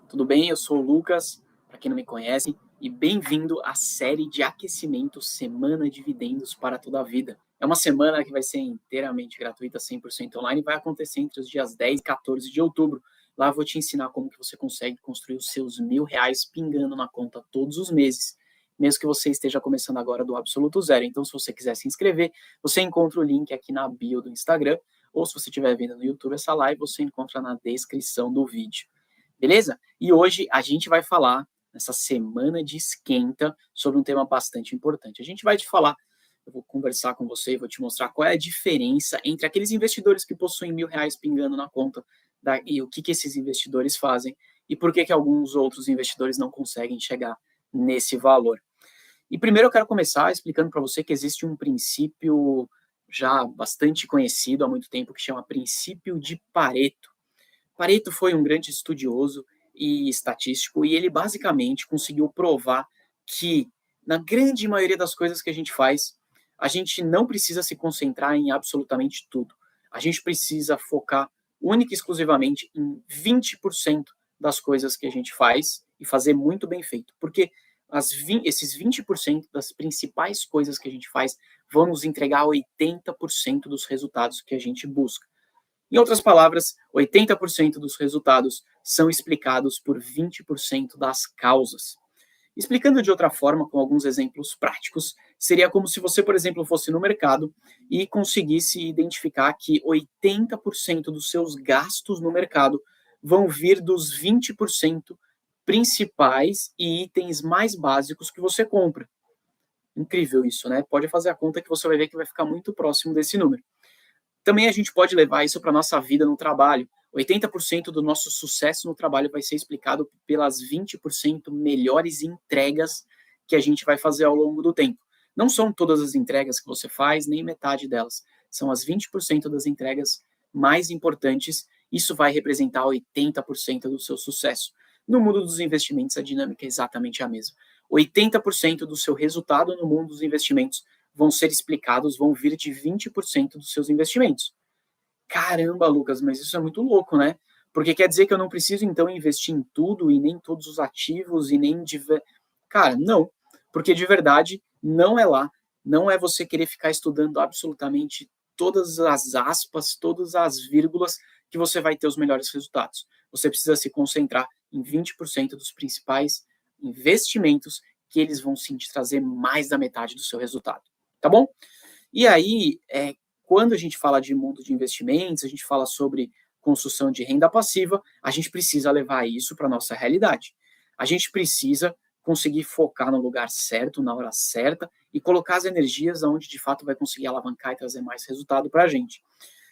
Tudo bem? Eu sou o Lucas, para quem não me conhece, e bem-vindo à série de aquecimento Semana Dividendos para toda a vida. É uma semana que vai ser inteiramente gratuita, 100% online, e vai acontecer entre os dias 10 e 14 de outubro. Lá eu vou te ensinar como que você consegue construir os seus R$ 1.000 pingando na conta todos os meses, mesmo que você esteja começando agora do absoluto zero. Então, se você quiser se inscrever, você encontra o link aqui na bio do Instagram, ou se você estiver vendo no YouTube essa live, você encontra na descrição do vídeo. Beleza? E hoje a gente vai falar, nessa semana de esquenta, sobre um tema bastante importante. A gente vai te falar, eu vou conversar com você e vou te mostrar qual é a diferença entre aqueles investidores que possuem R$ 1.000 pingando na conta e o que esses investidores fazem e por que alguns outros investidores não conseguem chegar nesse valor. E primeiro eu quero começar explicando para você que existe um princípio já bastante conhecido há muito tempo que chama princípio de Pareto. Pareto foi um grande estudioso e estatístico e ele basicamente conseguiu provar que, na grande maioria das coisas que a gente não precisa se concentrar em absolutamente tudo. A gente precisa focar única e exclusivamente em 20% das coisas que a gente faz e fazer muito bem feito. Porque esses 20% das principais coisas que a gente faz vão nos entregar 80% dos resultados que a gente busca. Em outras palavras, 80% dos resultados são explicados por 20% das causas. Explicando de outra forma, com alguns exemplos práticos, seria como se você, por exemplo, fosse no mercado e conseguisse identificar que 80% dos seus gastos no mercado vão vir dos 20% principais e itens mais básicos que você compra. Incrível isso, né? Pode fazer a conta que você vai ver que vai ficar muito próximo desse número. Também a gente pode levar isso para a nossa vida no trabalho. 80% do nosso sucesso no trabalho vai ser explicado pelas 20% melhores entregas que a gente vai fazer ao longo do tempo. Não são todas as entregas que você faz, nem metade delas. São as 20% das entregas mais importantes. Isso vai representar 80% do seu sucesso. No mundo dos investimentos, a dinâmica é exatamente a mesma. 80% do seu resultado no mundo dos investimentos vão ser explicados, vão vir de 20% dos seus investimentos. Caramba, Lucas, mas isso é muito louco, né? Porque quer dizer que eu não preciso, então, investir em tudo e nem todos os ativos e nem... Cara, não. Porque, de verdade, não é lá. Não é você querer ficar estudando absolutamente todas as aspas, todas as vírgulas que você vai ter os melhores resultados. Você precisa se concentrar em 20% dos principais investimentos que eles vão sim te trazer mais da metade do seu resultado. Tá bom? E aí, quando a gente fala de mundo de investimentos, a gente fala sobre construção de renda passiva, a gente precisa levar isso para a nossa realidade. A gente precisa conseguir focar no lugar certo, na hora certa, e colocar as energias onde de fato vai conseguir alavancar e trazer mais resultado para a gente.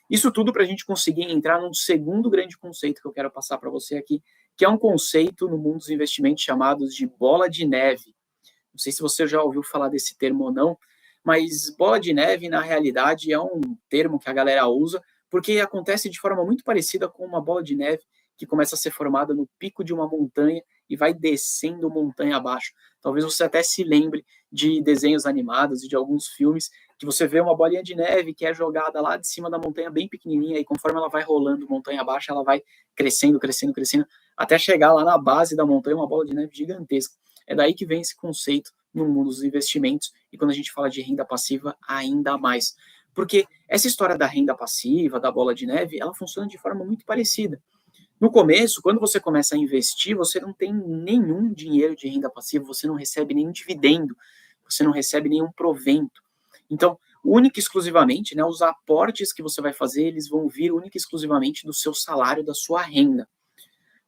Isso tudo para a gente conseguir entrar num segundo grande conceito que eu quero passar para você aqui, que é um conceito no mundo dos investimentos chamados de bola de neve. Não sei se você já ouviu falar desse termo ou não, mas bola de neve, na realidade, é um termo que a galera usa porque acontece de forma muito parecida com uma bola de neve que começa a ser formada no pico de uma montanha e vai descendo montanha abaixo. Talvez você até se lembre de desenhos animados e de alguns filmes que você vê uma bolinha de neve que é jogada lá de cima da montanha bem pequenininha e conforme ela vai rolando montanha abaixo, ela vai crescendo, crescendo, crescendo, até chegar lá na base da montanha, uma bola de neve gigantesca. É daí que vem esse conceito no mundo dos investimentos e quando a gente fala de renda passiva, ainda mais. Porque essa história da renda passiva, da bola de neve, ela funciona de forma muito parecida. No começo, quando você começa a investir, você não tem nenhum dinheiro de renda passiva, você não recebe nenhum dividendo, você não recebe nenhum provento. Então, única e exclusivamente, né, os aportes que você vai fazer, eles vão vir única e exclusivamente do seu salário, da sua renda.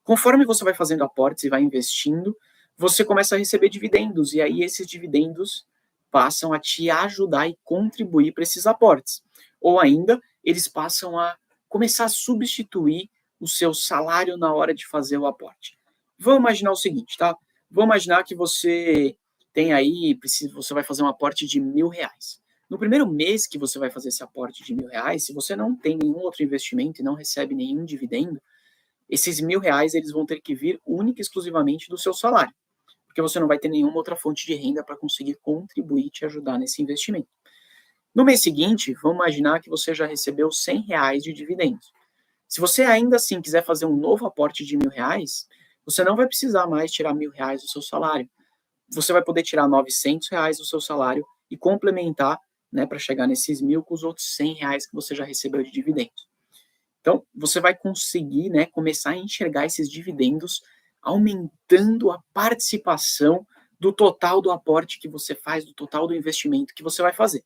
Conforme você vai fazendo aportes e vai investindo, você começa a receber dividendos, e aí esses dividendos passam a te ajudar e contribuir para esses aportes. Ou ainda, eles passam a começar a substituir o seu salário na hora de fazer o aporte. Vamos imaginar o seguinte, tá? Vamos imaginar que você tem aí, você vai fazer um aporte de R$ 1.000. No primeiro mês que você vai fazer esse aporte de R$ 1.000, se você não tem nenhum outro investimento e não recebe nenhum dividendo, esses R$ 1.000 eles vão ter que vir única e exclusivamente do seu salário, porque você não vai ter nenhuma outra fonte de renda para conseguir contribuir e te ajudar nesse investimento. No mês seguinte, vamos imaginar que você já recebeu R$ 100 de dividendos. Se você ainda assim quiser fazer um novo aporte de R$ 1.000, você não vai precisar mais tirar R$ 1.000 do seu salário. Você vai poder tirar R$ 900 do seu salário e complementar, né, para chegar nesses 1.000 com os outros R$ 100 que você já recebeu de dividendos. Então, você vai conseguir, né, começar a enxergar esses dividendos aumentando a participação do total do aporte que você faz, do total do investimento que você vai fazer.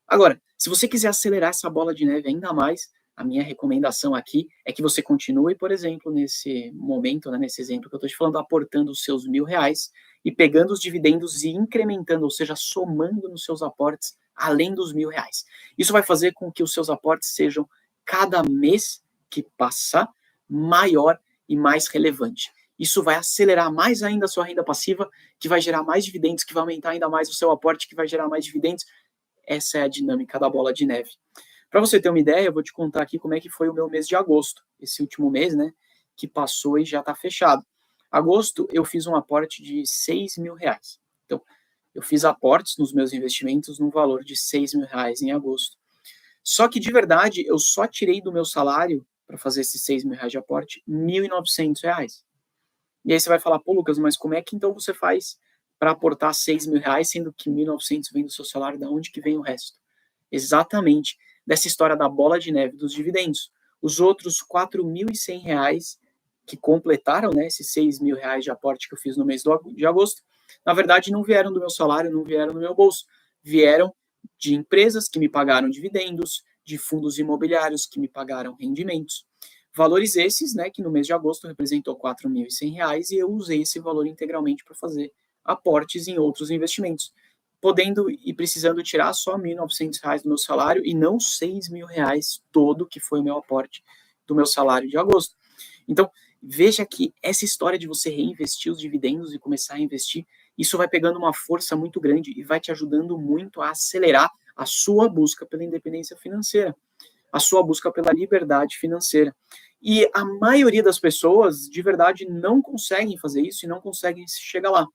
Agora, se você quiser acelerar essa bola de neve ainda mais, a minha recomendação aqui é que você continue, por exemplo, nesse momento, né, nesse exemplo que eu estou te falando, aportando os seus R$ 1.000 e pegando os dividendos e incrementando, ou seja, somando nos seus aportes além dos R$ 1.000. Isso vai fazer com que os seus aportes sejam, cada mês que passar, maior e mais relevante. Isso vai acelerar mais ainda a sua renda passiva, que vai gerar mais dividendos, que vai aumentar ainda mais o seu aporte, que vai gerar mais dividendos. Essa é a dinâmica da bola de neve. Para você ter uma ideia, eu vou te contar aqui como é que foi o meu mês de agosto, esse último mês, né, que passou e já está fechado. Agosto, eu fiz um aporte de R$ 6.000. Então, eu fiz aportes nos meus investimentos no valor de R$ 6.000 em agosto. Só que, de verdade, eu só tirei do meu salário, para fazer esses R$ 6.000 de aporte, R$ 1.900. E aí você vai falar, pô, Lucas, mas como é que então você faz para aportar R$ 6.000, sendo que 1.900 vem do seu salário, da onde que vem o resto? Exatamente dessa história da bola de neve dos dividendos. Os outros R$ 4.100 que completaram, né, esses R$ 6.000 de aporte que eu fiz no mês de agosto, na verdade não vieram do meu salário, não vieram do meu bolso, vieram de empresas que me pagaram dividendos, de fundos imobiliários que me pagaram rendimentos. Valores esses, né, que no mês de agosto representou R$ 4.100 e eu usei esse valor integralmente para fazer aportes em outros investimentos, podendo e precisando tirar só R$ 1.900 do meu salário e não R$ 6.000 todo, que foi o meu aporte do meu salário de agosto. Então, veja que essa história de você reinvestir os dividendos e começar a investir, isso vai pegando uma força muito grande e vai te ajudando muito a acelerar a sua busca pela independência financeira, a sua busca pela liberdade financeira. E a maioria das pessoas, de verdade, não conseguem fazer isso e não conseguem chegar lá.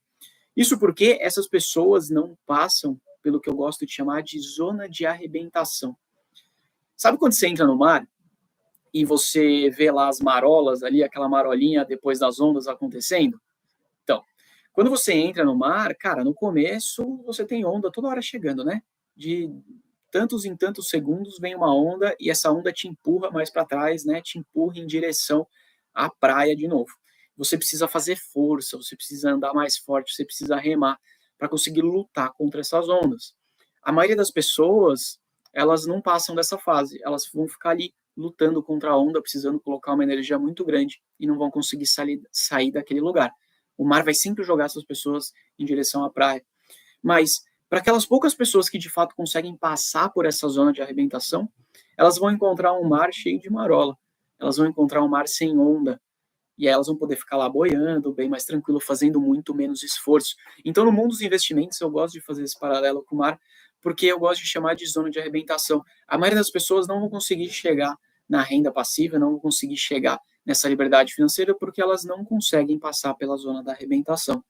Isso porque essas pessoas não passam pelo que eu gosto de chamar de zona de arrebentação. Sabe quando você entra no mar e você vê lá as marolas ali, aquela marolinha depois das ondas acontecendo? Então, quando você entra no mar, cara, no começo você tem onda toda hora chegando, né? De tantos em tantos segundos vem uma onda e essa onda te empurra mais para trás, né? Te empurra em direção à praia de novo. Você precisa fazer força, você precisa andar mais forte, você precisa remar para conseguir lutar contra essas ondas. A maioria das pessoas, elas não passam dessa fase, elas vão ficar ali lutando contra a onda, precisando colocar uma energia muito grande e não vão conseguir sair daquele lugar. O mar vai sempre jogar essas pessoas em direção à praia. Mas, para aquelas poucas pessoas que de fato conseguem passar por essa zona de arrebentação, elas vão encontrar um mar cheio de marola, elas vão encontrar um mar sem onda, e aí elas vão poder ficar lá boiando, bem mais tranquilo, fazendo muito menos esforço. Então, no mundo dos investimentos, eu gosto de fazer esse paralelo com o mar, porque eu gosto de chamar de zona de arrebentação. A maioria das pessoas não vão conseguir chegar na renda passiva, não vão conseguir chegar nessa liberdade financeira, porque elas não conseguem passar pela zona da arrebentação.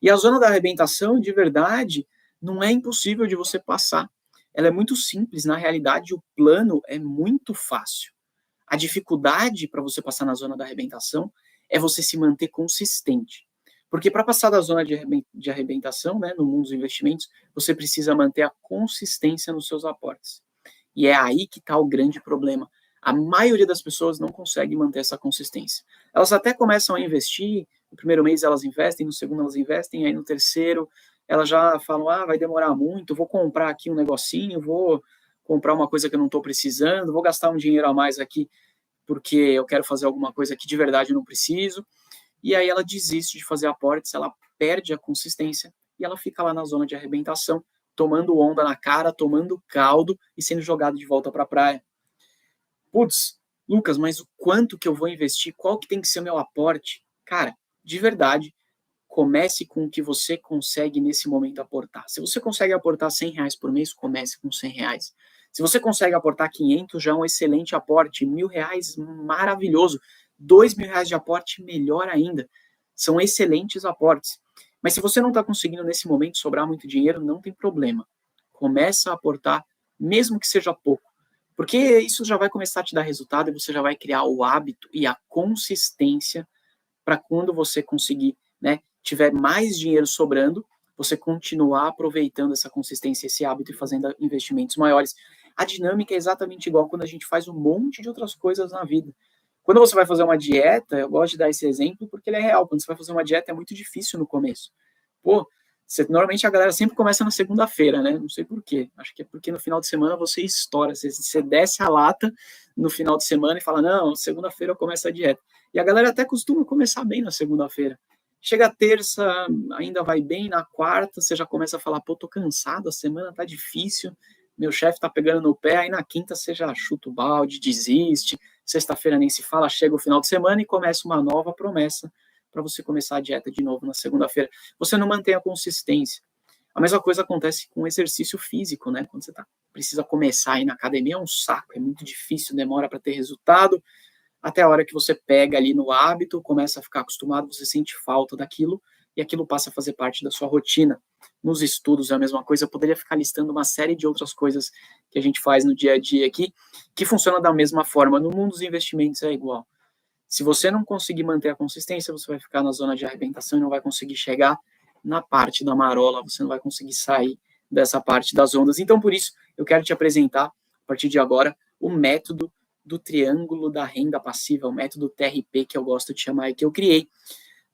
E a zona da arrebentação, de verdade, não é impossível de você passar. Ela é muito simples, na realidade, o plano é muito fácil. A dificuldade para você passar na zona da arrebentação é você se manter consistente. Porque para passar da zona de arrebentação, né, no mundo dos investimentos, você precisa manter a consistência nos seus aportes. E é aí que está o grande problema. A maioria das pessoas não consegue manter essa consistência. Elas até começam a investir, no primeiro mês elas investem, no segundo elas investem, aí no terceiro elas já falam, vai demorar muito, vou comprar aqui um negocinho, vou comprar uma coisa que eu não estou precisando, vou gastar um dinheiro a mais aqui porque eu quero fazer alguma coisa que de verdade eu não preciso. E aí ela desiste de fazer aportes, ela perde a consistência e ela fica lá na zona de arrebentação, tomando onda na cara, tomando caldo e sendo jogado de volta para a praia. Putz, Lucas, mas o quanto que eu vou investir? Qual que tem que ser o meu aporte? Cara, de verdade, comece com o que você consegue nesse momento aportar. Se você consegue aportar R$ 100 por mês, comece com R$ 100. Se você consegue aportar 500, já é um excelente aporte. R$ 1.000, maravilhoso. R$ 2.000 de aporte, melhor ainda. São excelentes aportes. Mas se você não está conseguindo nesse momento sobrar muito dinheiro, não tem problema. Começa a aportar, mesmo que seja pouco. Porque isso já vai começar a te dar resultado e você já vai criar o hábito e a consistência para quando você conseguir, né, tiver mais dinheiro sobrando, você continuar aproveitando essa consistência, esse hábito e fazendo investimentos maiores. A dinâmica é exatamente igual quando a gente faz um monte de outras coisas na vida. Quando você vai fazer uma dieta, eu gosto de dar esse exemplo porque ele é real. Quando você vai fazer uma dieta é muito difícil no começo. Pô, normalmente a galera sempre começa na segunda-feira, né? Não sei por quê. Acho que é porque no final de semana você estoura. Você desce a lata no final de semana e fala, não, segunda-feira eu começo a dieta. E a galera até costuma começar bem na segunda-feira. Chega a terça, ainda vai bem, na quarta você já começa a falar, pô, tô cansado, a semana tá difícil, meu chefe tá pegando no pé, aí na quinta você já chuta o balde, desiste, sexta-feira nem se fala, chega o final de semana e começa uma nova promessa para você começar a dieta de novo na segunda-feira. Você não mantém a consistência. A mesma coisa acontece com o exercício físico, né? Quando você precisa começar a ir na academia, é um saco, é muito difícil, demora para ter resultado, até a hora que você pega ali no hábito, começa a ficar acostumado, você sente falta daquilo, e aquilo passa a fazer parte da sua rotina. Nos estudos é a mesma coisa, eu poderia ficar listando uma série de outras coisas que a gente faz no dia a dia aqui, que funciona da mesma forma. No mundo dos investimentos é igual. Se você não conseguir manter a consistência, você vai ficar na zona de arrebentação e não vai conseguir chegar na parte da marola, você não vai conseguir sair dessa parte das ondas. Então, por isso, eu quero te apresentar, a partir de agora, o método do triângulo da renda passiva, o método TRP, que eu gosto de chamar e que eu criei,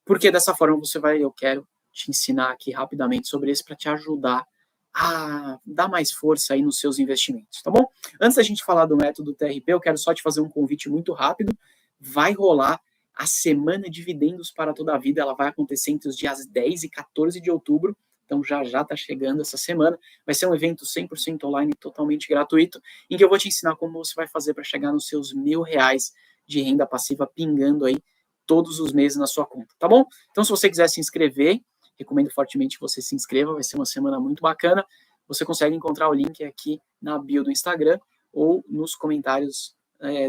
porque dessa forma eu quero te ensinar aqui rapidamente sobre isso para te ajudar a dar mais força aí nos seus investimentos, tá bom? Antes da gente falar do método TRP, eu quero só te fazer um convite muito rápido. Vai rolar a Semana Dividendos para Toda a Vida, ela vai acontecer entre os dias 10 e 14 de outubro, então já está chegando essa semana. Vai ser um evento 100% online, totalmente gratuito, em que eu vou te ensinar como você vai fazer para chegar nos seus R$ 1.000 de renda passiva pingando aí todos os meses na sua conta, tá bom? Então, se você quiser se inscrever, recomendo fortemente que você se inscreva, vai ser uma semana muito bacana. Você consegue encontrar o link aqui na bio do Instagram ou nos comentários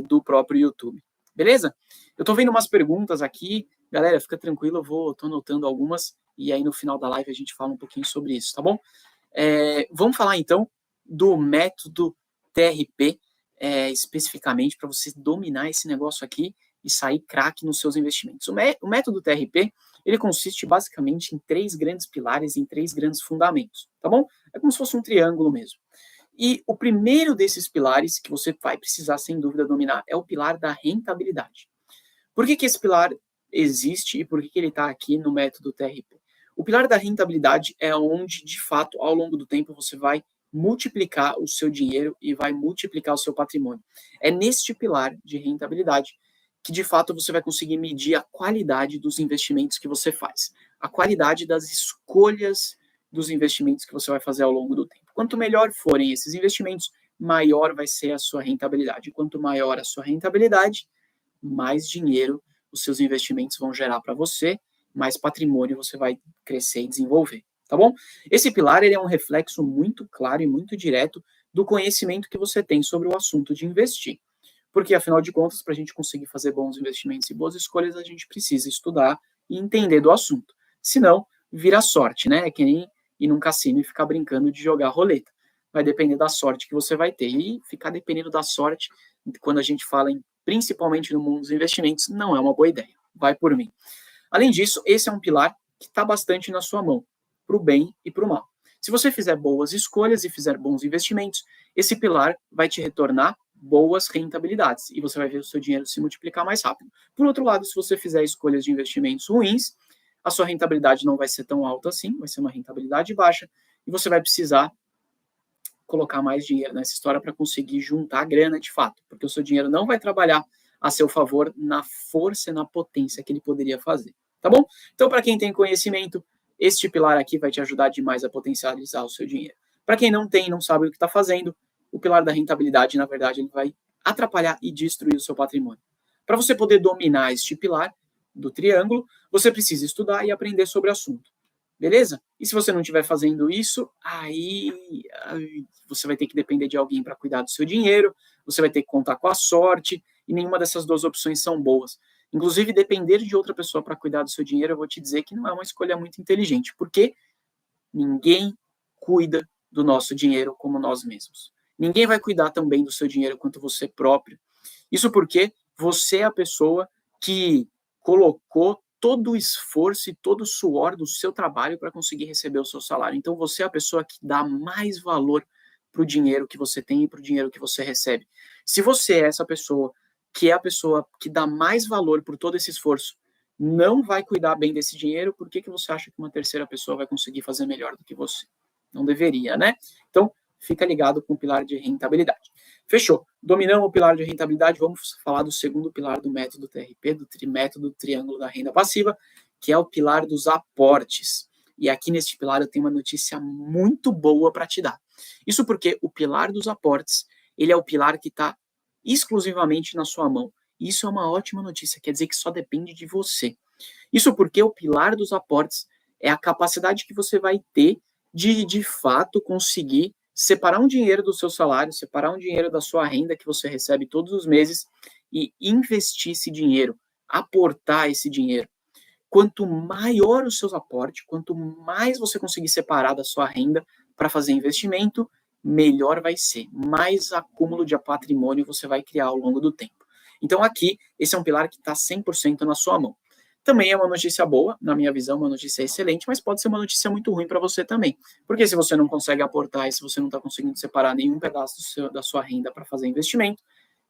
do próprio YouTube. Beleza? Eu tô vendo umas perguntas aqui. Galera, fica tranquilo, tô anotando algumas e aí no final da live a gente fala um pouquinho sobre isso, tá bom? Vamos falar então do método TRP especificamente para você dominar esse negócio aqui e sair craque nos seus investimentos. O método TRP, ele consiste basicamente em 3 grandes pilares, em 3 grandes fundamentos, tá bom? É como se fosse um triângulo mesmo. E o primeiro desses pilares que você vai precisar, sem dúvida, dominar é o pilar da rentabilidade. Por que esse pilar existe e por que ele está aqui no método TRP? O pilar da rentabilidade é onde, de fato, ao longo do tempo, você vai multiplicar o seu dinheiro e vai multiplicar o seu patrimônio. É neste pilar de rentabilidade que, de fato, você vai conseguir medir a qualidade dos investimentos que você faz, a qualidade das escolhas dos investimentos que você vai fazer ao longo do tempo. Quanto melhor forem esses investimentos, maior vai ser a sua rentabilidade. Quanto maior a sua rentabilidade, mais dinheiro os seus investimentos vão gerar para você, mais patrimônio você vai crescer e desenvolver, tá bom? Esse pilar ele é um reflexo muito claro e muito direto do conhecimento que você tem sobre o assunto de investir. Porque, afinal de contas, para a gente conseguir fazer bons investimentos e boas escolhas, a gente precisa estudar e entender do assunto. Senão, vira sorte, né? É que nem ir num cassino e ficar brincando de jogar roleta. Vai depender da sorte que você vai ter. E ficar dependendo da sorte, quando a gente fala principalmente no mundo dos investimentos, não é uma boa ideia. Vai por mim. Além disso, esse é um pilar que está bastante na sua mão, para o bem e para o mal. Se você fizer boas escolhas e fizer bons investimentos, esse pilar vai te retornar boas rentabilidades e você vai ver o seu dinheiro se multiplicar mais rápido. Por outro lado, se você fizer escolhas de investimentos ruins, a sua rentabilidade não vai ser tão alta assim, vai ser uma rentabilidade baixa e você vai precisar colocar mais dinheiro nessa história para conseguir juntar a grana de fato, porque o seu dinheiro não vai trabalhar a seu favor na força e na potência que ele poderia fazer, tá bom? Então, para quem tem conhecimento, este pilar aqui vai te ajudar demais a potencializar o seu dinheiro. Para quem não tem, não sabe o que está fazendo, o pilar da rentabilidade, na verdade, ele vai atrapalhar e destruir o seu patrimônio. Para você poder dominar este pilar do triângulo, você precisa estudar e aprender sobre o assunto. Beleza? E se você não estiver fazendo isso, aí você vai ter que depender de alguém para cuidar do seu dinheiro, você vai ter que contar com a sorte, e nenhuma dessas duas opções são boas. Inclusive, depender de outra pessoa para cuidar do seu dinheiro, eu vou te dizer que não é uma escolha muito inteligente, porque ninguém cuida do nosso dinheiro como nós mesmos. Ninguém vai cuidar tão bem do seu dinheiro quanto você próprio. Isso porque você é a pessoa que colocou todo o esforço e todo o suor do seu trabalho para conseguir receber o seu salário. Então, você é a pessoa que dá mais valor para o dinheiro que você tem e para o dinheiro que você recebe. Se você é essa pessoa, que é a pessoa que dá mais valor por todo esse esforço, não vai cuidar bem desse dinheiro, por que você acha que uma terceira pessoa vai conseguir fazer melhor do que você? Não deveria, né? Então, fica ligado com o pilar de rentabilidade. Fechou. Dominamos o pilar de rentabilidade, vamos falar do segundo pilar do método TRP, do método Triângulo da Renda Passiva, que é o pilar dos aportes. E aqui neste pilar eu tenho uma notícia muito boa para te dar. Isso porque o pilar dos aportes, ele é o pilar que está exclusivamente na sua mão. Isso é uma ótima notícia, quer dizer que só depende de você. Isso porque o pilar dos aportes é a capacidade que você vai ter de fato conseguir separar um dinheiro do seu salário, separar um dinheiro da sua renda que você recebe todos os meses e investir esse dinheiro, aportar esse dinheiro. Quanto maior o seu aporte, quanto mais você conseguir separar da sua renda para fazer investimento, melhor vai ser. Mais acúmulo de patrimônio você vai criar ao longo do tempo. Então aqui, esse é um pilar que está 100% na sua mão. Também é uma notícia boa, na minha visão, uma notícia excelente, mas pode ser uma notícia muito ruim para você também. Porque se você não consegue aportar e se você não está conseguindo separar nenhum pedaço da sua renda para fazer investimento,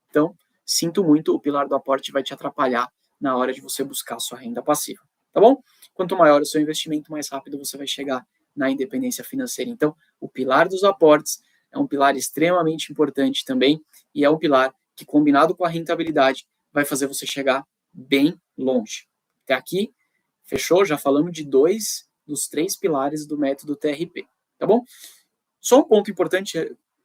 então, sinto muito, o pilar do aporte vai te atrapalhar na hora de você buscar a sua renda passiva, tá bom? Quanto maior o seu investimento, mais rápido você vai chegar na independência financeira. Então, o pilar dos aportes é um pilar extremamente importante também e é um pilar que, combinado com a rentabilidade, vai fazer você chegar bem longe. Até aqui, fechou? Já falamos de 2 dos 3 pilares do método TRP, tá bom? Só um ponto importante,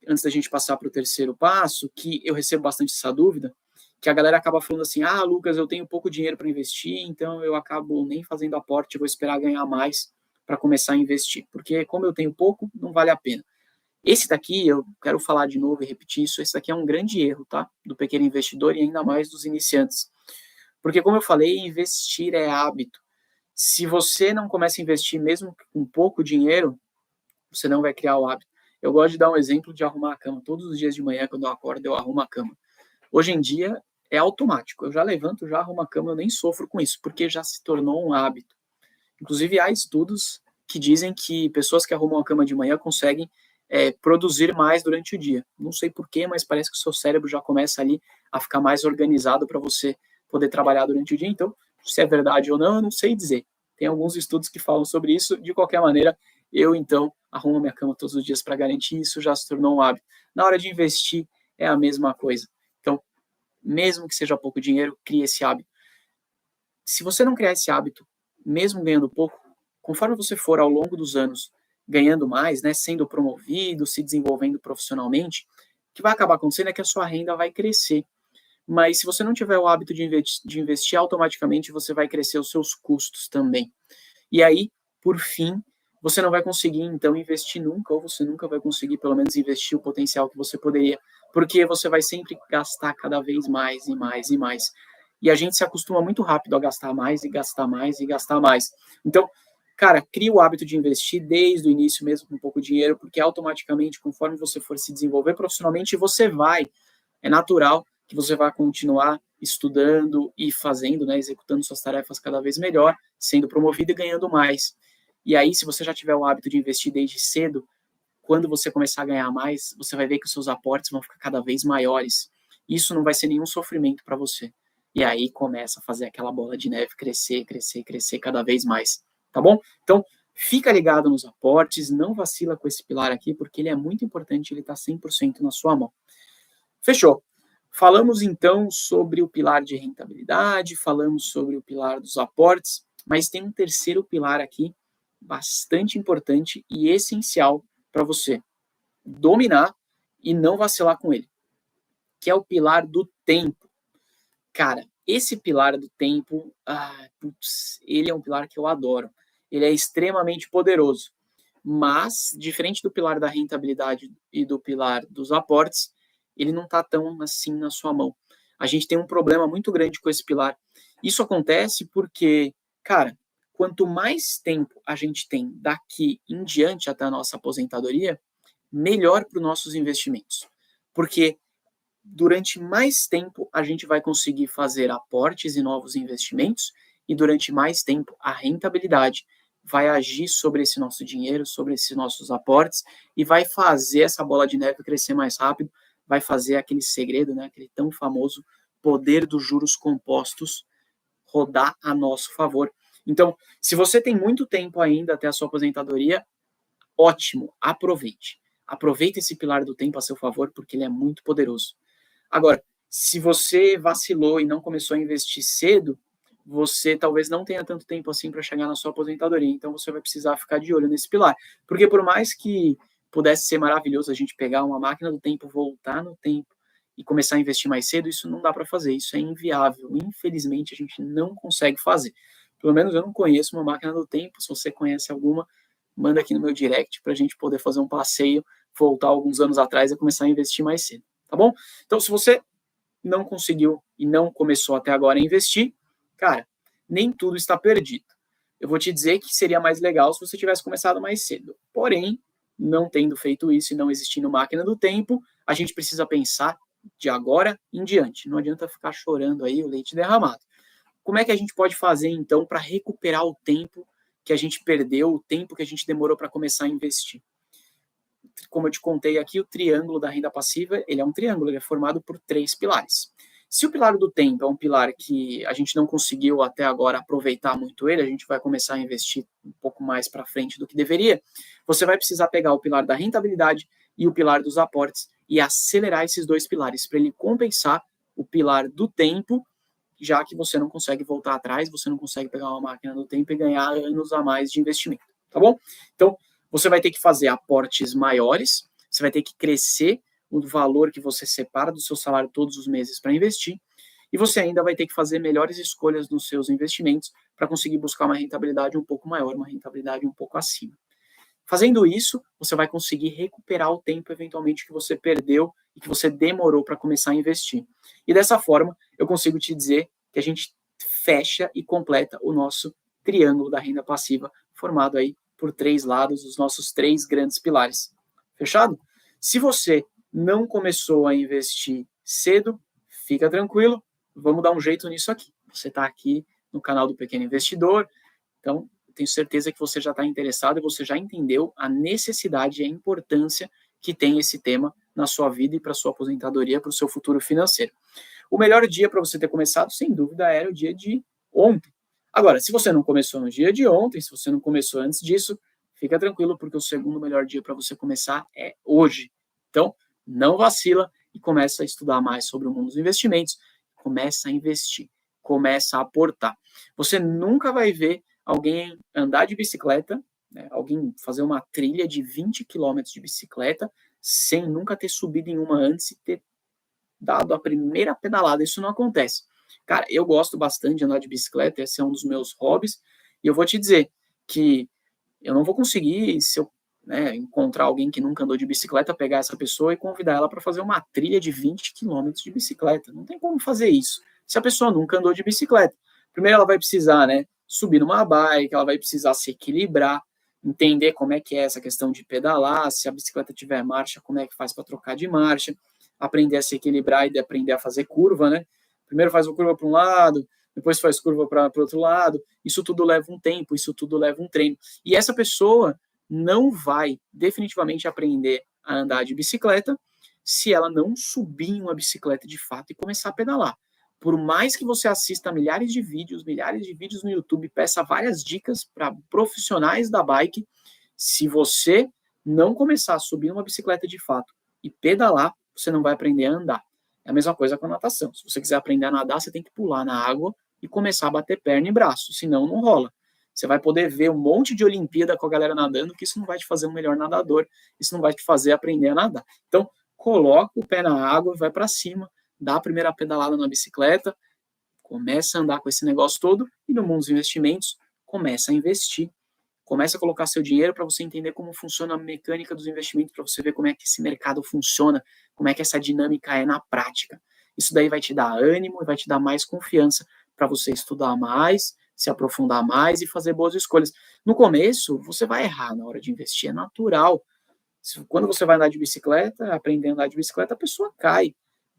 antes da gente passar para o terceiro passo, que eu recebo bastante essa dúvida, que a galera acaba falando assim, Lucas, eu tenho pouco dinheiro para investir, então eu acabo nem fazendo aporte, vou esperar ganhar mais para começar a investir, porque como eu tenho pouco, não vale a pena. Esse daqui, eu quero falar de novo e repetir isso, esse daqui é um grande erro, tá? Do pequeno investidor e ainda mais dos iniciantes. Porque, como eu falei, investir é hábito. Se você não começa a investir mesmo com pouco dinheiro, você não vai criar o hábito. Eu gosto de dar um exemplo de arrumar a cama. Todos os dias de manhã, quando eu acordo, eu arrumo a cama. Hoje em dia, é automático. Eu já levanto, já arrumo a cama, eu nem sofro com isso, porque já se tornou um hábito. Inclusive, há estudos que dizem que pessoas que arrumam a cama de manhã conseguem produzir mais durante o dia. Não sei porquê, mas parece que o seu cérebro já começa ali a ficar mais organizado para você poder trabalhar durante o dia. Então, se é verdade ou não, eu não sei dizer. Tem alguns estudos que falam sobre isso. De qualquer maneira, eu, então, arrumo minha cama todos os dias para garantir isso, já se tornou um hábito. Na hora de investir, é a mesma coisa. Então, mesmo que seja pouco dinheiro, crie esse hábito. Se você não criar esse hábito, mesmo ganhando pouco, conforme você for ao longo dos anos ganhando mais, né, sendo promovido, se desenvolvendo profissionalmente, o que vai acabar acontecendo é que a sua renda vai crescer. Mas se você não tiver o hábito de investir, automaticamente você vai crescer os seus custos também. E aí, por fim, você não vai conseguir, então, investir nunca, ou você nunca vai conseguir, pelo menos, investir o potencial que você poderia, porque você vai sempre gastar cada vez mais e mais e mais. E a gente se acostuma muito rápido a gastar mais e gastar mais e gastar mais. Então, cara, cria o hábito de investir desde o início mesmo com pouco dinheiro, porque automaticamente, conforme você for se desenvolver profissionalmente, é natural que você vai continuar estudando e fazendo, né, executando suas tarefas cada vez melhor, sendo promovido e ganhando mais. E aí, se você já tiver o hábito de investir desde cedo, quando você começar a ganhar mais, você vai ver que os seus aportes vão ficar cada vez maiores. Isso não vai ser nenhum sofrimento para você. E aí começa a fazer aquela bola de neve crescer, crescer, crescer cada vez mais. Tá bom? Então, fica ligado nos aportes, não vacila com esse pilar aqui, porque ele é muito importante, ele está 100% na sua mão. Fechou. Falamos então sobre o pilar de rentabilidade, falamos sobre o pilar dos aportes, mas tem um terceiro pilar aqui, bastante importante e essencial para você dominar e não vacilar com ele, que é o pilar do tempo. Cara, esse pilar do tempo, ele é um pilar que eu adoro. Ele é extremamente poderoso, mas, diferente do pilar da rentabilidade e do pilar dos aportes, ele não está tão assim na sua mão. A gente tem um problema muito grande com esse pilar. Isso acontece porque, cara, quanto mais tempo a gente tem daqui em diante até a nossa aposentadoria, melhor para os nossos investimentos. Porque durante mais tempo a gente vai conseguir fazer aportes e novos investimentos e durante mais tempo a rentabilidade vai agir sobre esse nosso dinheiro, sobre esses nossos aportes e vai fazer essa bola de neve crescer mais rápido, vai fazer aquele segredo, né, aquele tão famoso poder dos juros compostos rodar a nosso favor. Então, se você tem muito tempo ainda até a sua aposentadoria, ótimo, aproveite. Aproveite esse pilar do tempo a seu favor, porque ele é muito poderoso. Agora, se você vacilou e não começou a investir cedo, você talvez não tenha tanto tempo assim para chegar na sua aposentadoria. Então, você vai precisar ficar de olho nesse pilar. Porque por mais que pudesse ser maravilhoso a gente pegar uma máquina do tempo, voltar no tempo e começar a investir mais cedo, isso não dá para fazer. Isso é inviável. Infelizmente, a gente não consegue fazer. Pelo menos eu não conheço uma máquina do tempo. Se você conhece alguma, manda aqui no meu direct para a gente poder fazer um passeio, voltar alguns anos atrás e começar a investir mais cedo, tá bom? Então, se você não conseguiu e não começou até agora a investir, cara, nem tudo está perdido. Eu vou te dizer que seria mais legal se você tivesse começado mais cedo. Porém, não tendo feito isso e não existindo máquina do tempo, a gente precisa pensar de agora em diante. Não adianta ficar chorando aí o leite derramado. Como é que a gente pode fazer, então, para recuperar o tempo que a gente perdeu, o tempo que a gente demorou para começar a investir? Como eu te contei aqui, o triângulo da renda passiva, ele é um triângulo, ele é formado por 3 pilares. Se o pilar do tempo é um pilar que a gente não conseguiu até agora aproveitar muito ele, a gente vai começar a investir um pouco mais para frente do que deveria, você vai precisar pegar o pilar da rentabilidade e o pilar dos aportes e acelerar esses 2 pilares para ele compensar o pilar do tempo, já que você não consegue voltar atrás, você não consegue pegar uma máquina do tempo e ganhar anos a mais de investimento, tá bom? Então, você vai ter que fazer aportes maiores, você vai ter que crescer o valor que você separa do seu salário todos os meses para investir, e você ainda vai ter que fazer melhores escolhas nos seus investimentos para conseguir buscar uma rentabilidade um pouco maior, uma rentabilidade um pouco acima. Fazendo isso, você vai conseguir recuperar o tempo eventualmente que você perdeu e que você demorou para começar a investir. E dessa forma, eu consigo te dizer que a gente fecha e completa o nosso triângulo da renda passiva, formado aí por 3 lados, os nossos 3 grandes pilares. Fechado? Se você não começou a investir cedo, fica tranquilo, vamos dar um jeito nisso aqui. Você está aqui no canal do Pequeno Investidor, então tenho certeza que você já está interessado e você já entendeu a necessidade e a importância que tem esse tema na sua vida e para a sua aposentadoria, para o seu futuro financeiro. O melhor dia para você ter começado, sem dúvida, era o dia de ontem. Agora, se você não começou no dia de ontem, se você não começou antes disso, fica tranquilo, porque o segundo melhor dia para você começar é hoje. Então, não vacila e começa a estudar mais sobre o mundo dos investimentos, começa a investir, começa a aportar. Você nunca vai ver alguém andar de bicicleta, né, alguém fazer uma trilha de 20 quilômetros de bicicleta sem nunca ter subido em uma antes e ter dado a primeira pedalada. Isso não acontece. Cara, eu gosto bastante de andar de bicicleta, esse é um dos meus hobbies, e eu vou te dizer que eu não vou conseguir, se eu encontrar alguém que nunca andou de bicicleta, pegar essa pessoa e convidar ela para fazer uma trilha de 20 quilômetros de bicicleta. Não tem como fazer isso. Se a pessoa nunca andou de bicicleta, primeiro ela vai precisar, subir numa bike, ela vai precisar se equilibrar, entender como é que é essa questão de pedalar, se a bicicleta tiver marcha, como é que faz para trocar de marcha, aprender a se equilibrar e aprender a fazer curva, né? Primeiro faz uma curva para um lado, depois faz curva para o outro lado. Isso tudo leva um tempo, isso tudo leva um treino. E essa pessoa não vai definitivamente aprender a andar de bicicleta se ela não subir em uma bicicleta de fato e começar a pedalar. Por mais que você assista milhares de vídeos no YouTube, peça várias dicas para profissionais da bike, se você não começar a subir uma bicicleta de fato e pedalar, você não vai aprender a andar. É a mesma coisa com a natação. Se você quiser aprender a nadar, você tem que pular na água e começar a bater perna e braço, senão não rola. Você vai poder ver um monte de Olimpíada com a galera nadando, que isso não vai te fazer um melhor nadador, isso não vai te fazer aprender a nadar. Então, coloca o pé na água, vai para cima, dá a primeira pedalada na bicicleta, começa a andar com esse negócio todo e no mundo dos investimentos, começa a investir. Começa a colocar seu dinheiro para você entender como funciona a mecânica dos investimentos, para você ver como é que esse mercado funciona, como é que essa dinâmica é na prática. Isso daí vai te dar ânimo e vai te dar mais confiança para você estudar mais, se aprofundar mais e fazer boas escolhas. No começo, você vai errar na hora de investir, é natural. Quando você vai andar de bicicleta, aprender a andar de bicicleta, a pessoa cai.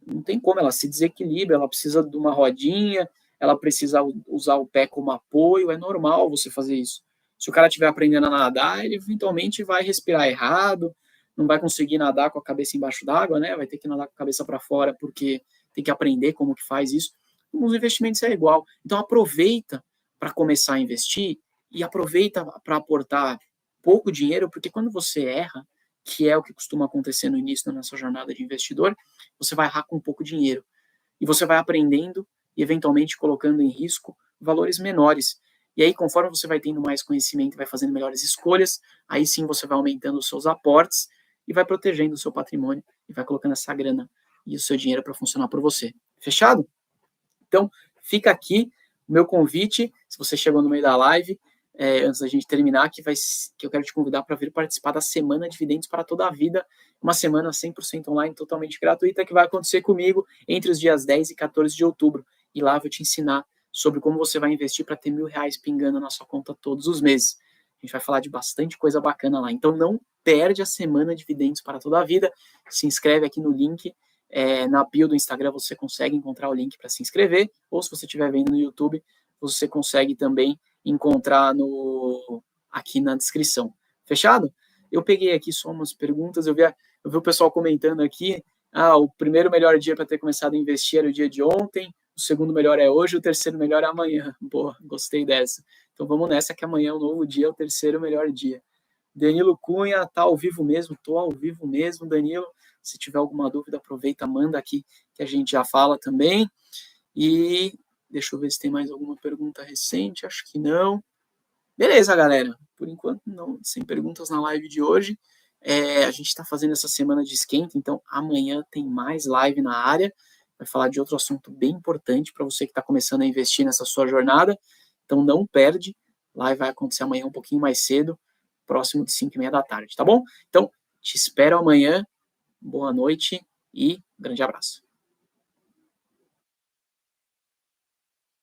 Não tem como, ela se desequilibra, ela precisa de uma rodinha, ela precisa usar o pé como apoio, é normal você fazer isso. Se o cara estiver aprendendo a nadar, ele eventualmente vai respirar errado, não vai conseguir nadar com a cabeça embaixo d'água, né? Vai ter que nadar com a cabeça para fora, porque tem que aprender como que faz isso. Nos investimentos é igual. Então aproveita para começar a investir e aproveita para aportar pouco dinheiro, porque quando você erra, que é o que costuma acontecer no início da nossa jornada de investidor, você vai errar com pouco dinheiro. E você vai aprendendo e eventualmente colocando em risco valores menores. E aí, conforme você vai tendo mais conhecimento, vai fazendo melhores escolhas, aí sim você vai aumentando os seus aportes e vai protegendo o seu patrimônio e vai colocando essa grana e o seu dinheiro para funcionar por você. Fechado? Então, fica aqui o meu convite, se você chegou no meio da live, antes da gente terminar, que eu quero te convidar para vir participar da Semana Dividendos para Toda a Vida, uma semana 100% online, totalmente gratuita, que vai acontecer comigo entre os dias 10 e 14 de outubro. E lá eu vou te ensinar sobre como você vai investir para ter R$ 1.000 pingando na sua conta todos os meses. A gente vai falar de bastante coisa bacana lá. Então não perde a Semana Dividendos para Toda a Vida. Se inscreve aqui no link. Na bio do Instagram você consegue encontrar o link para se inscrever, ou se você estiver vendo no YouTube, você consegue também encontrar aqui na descrição. Fechado? Eu peguei aqui só umas perguntas, eu vi o pessoal comentando aqui, o primeiro melhor dia para ter começado a investir era o dia de ontem, o segundo melhor é hoje, o terceiro melhor é amanhã. Boa, gostei dessa. Então vamos nessa, que amanhã é um novo dia, é o terceiro melhor dia. Danilo Cunha, tá ao vivo mesmo? Tô ao vivo mesmo, Danilo. Se tiver alguma dúvida, aproveita, manda aqui, que a gente já fala também. E deixa eu ver se tem mais alguma pergunta recente, acho que não. Beleza, galera. Por enquanto, não, sem perguntas na live de hoje. A gente está fazendo essa semana de esquenta, então amanhã tem mais live na área. Vai falar de outro assunto bem importante para você que está começando a investir nessa sua jornada. Então não perde. Live vai acontecer amanhã um pouquinho mais cedo, próximo de 5:30 da tarde, tá bom? Então, te espero amanhã. Boa noite e um grande abraço.